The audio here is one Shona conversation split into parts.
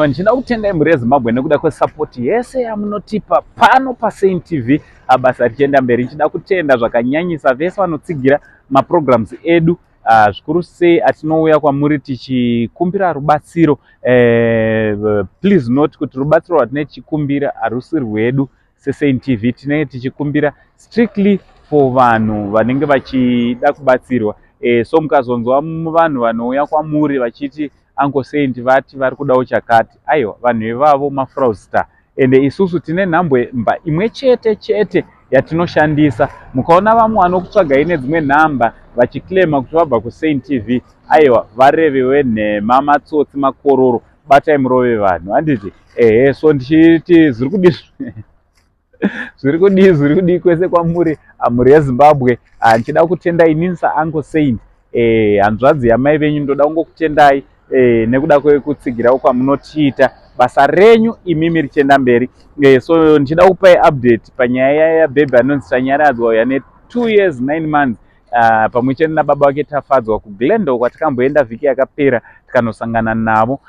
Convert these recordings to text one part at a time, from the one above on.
Aiwa, ndichida kutendai muri Zimbabwe nekuda kwesupport yese yamunotipa pano paSaint TV. Basa richienda mberi. Ndichida kutenda zvakanyanyisa vese vanotsigira maprograms edu. Zvikuru sei atinouya kwamuri tichikumbira rubatsiro. Please note kuti rubatsiro rwatinenge tichikumbira harusi rwedu seSaint TV. Tinenge tichikumbira strictly for vanhu vanenge vachida kubatsirwa. So mukazonzwa vanhu vanouya kwamuri vachiti Uncle Saint vati vari kudawo chakati, aiwa vanhu ivavo mafraudster. Ende isusu tine nhambwe imwe chete yatinoshandisa. Mukaona vamwe vanokutsvagai nedzimwe nhamba vachiclaima kuti vabva kuSaint TV, aiwa varevewe nhema, matsotsi, makororo, batai murove vanhu. Handiti? So ndichiti zviri kudii kwese kwamuri muri yeZimbabwe. Ndichida kutenda inini saUncle Saint. Hanzvadzi yamai venyu ndoda kungokutendai nekuda kwekutsigirawo kwamunotiita. Basa renyu imimi richienda mberi. So ndichida kupai update panyaya yabhebhi anonzi Tanyaradzwa yane 2 years 9 months. Pamwe chete nababa wake Tafadzwa kuGlendale kwatikamboenda vhiki yakapera tikanosangana navo.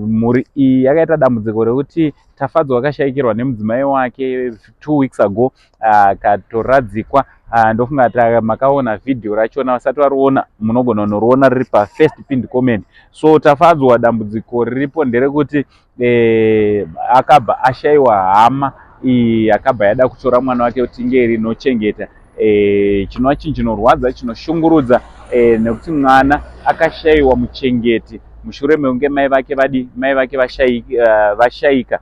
Mhuri iyi yakaita dambudziko rekuti Tafadzwa akashayikirwa nemudzimai wake 2 weeks ago, akatoradzikwa. Ndofunga kuti makaona vhidhiyo rachona, vasati variona munogona kunoriona riri pafirst pinned comment. So Tafadzwa dambudziko riripo nderekuti akabva ashayiwa hama akabva yada kutora mwana wake kuti inge rinochengeta. Chinova chinhu chinorwadza, chinoshungurudza, nekuti mwana akashayiwa muchengeti mushure mekunge mai vake vashayika.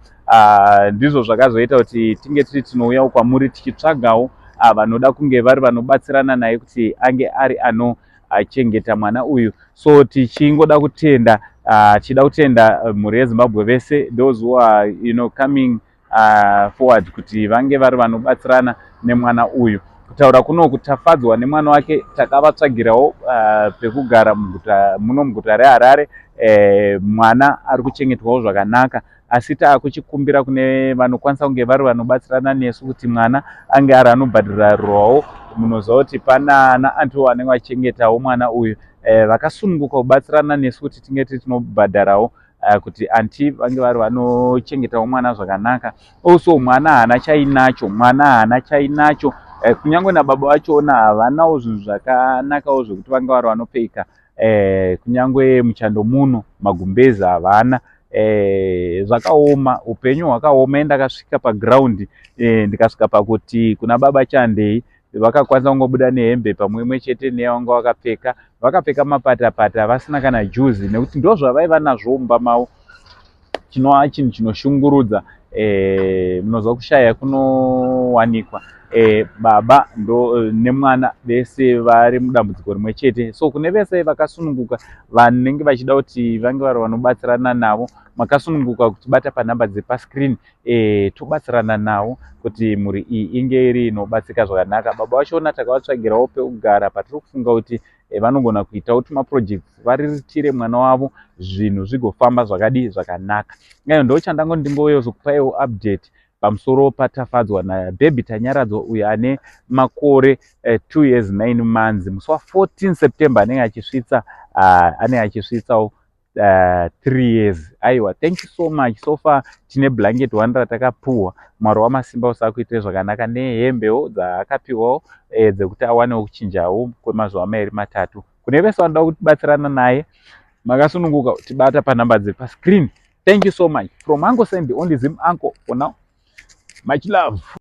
Ndizvo zvakazoita kuti tinge tiri tinouyawo kwamuri tichitsvagawo vanoda kunge vari vanobatsirana naye kuti ange ari anochengeta mwana uyu. So tichingoda kutenda, tichida kutenda mhuri yeZimbabwe vese, those who are coming forward kuti vange vari vanobatsirana nemwana uyu. Kutaura kuno kutafadzwa nemwana wake takavatsvagirawo pekugara muno muguta reHarare. Mwana ari kuchengetwawo zvakanaka, asi taakuchikumbira kune vanokwanisa kunge vari vanobatsirana nesu kuti mwana ange ari anobhadhirirwawo. Munoziva kuti pana anaanti vanenge vachengetawo mwana uyu vakasununguka kubatsirana nesu kuti tinge tinobhadharawo kuti anti vange vari vanochengetawo mwana zvakanaka. Also mwana haana chainacho. Kunyange nababa vachona havanawo zvinhu zvakanakawo zvokuti vange vari vanopfeka. Kunyange muchando muno magumbezi havana. Zvakaoma, upenyu hwakaoma. Ndakasvika paground ndikasvika pakuti kuna baba Chandei vakakwanisa kungobuda nehembe pamwe chete neyavanga vakapfeka mapatapata vasina kana juzi, nekuti ndo zvavaiva nazvo mumba mavo. Chinova chinhu chinoshungurudza. Munozwa kushaya kunowanikwa. Baba nemwana vese vari mudambudziko rimwe chete. So kune vese vakasununguka vanenge vachida kuti vange vari vanobatsirana navo, makasununguka kutibata panhamba dzepaskrini, tobatsirana navo kuti mhuri iyi inge iri inobatsika zvakanaka. Baba vachona takavatsvagirawo pekugara patiri kufunga kuti vanogona kuitawo tumaprojects variritire mwana wavo, zvinhu zvigofamba zvakanaka. Ndo ndingozokupaiwo update pamusoro paTafadzwa nabhebhi Tanyaradzwa uyo ane makore 2 years 9 months. Musi wa14 September anenge achisvitsawo 3 years. Aiwa, thank you so much. So far tine blanket 1 ratakapuhwa. Mwari wamasimba usakuitire zvakanaka, nehembewo dzaakapiwawo dzekuti awanewo kuchinjawo kwemazuva 2-3. Kune vese vanoda kutibatsirana naye, makasununguka kutibata panhamba dzepaskrini. Thank you so much. From Uncle Saint, only Zim Uncle for now. Much love.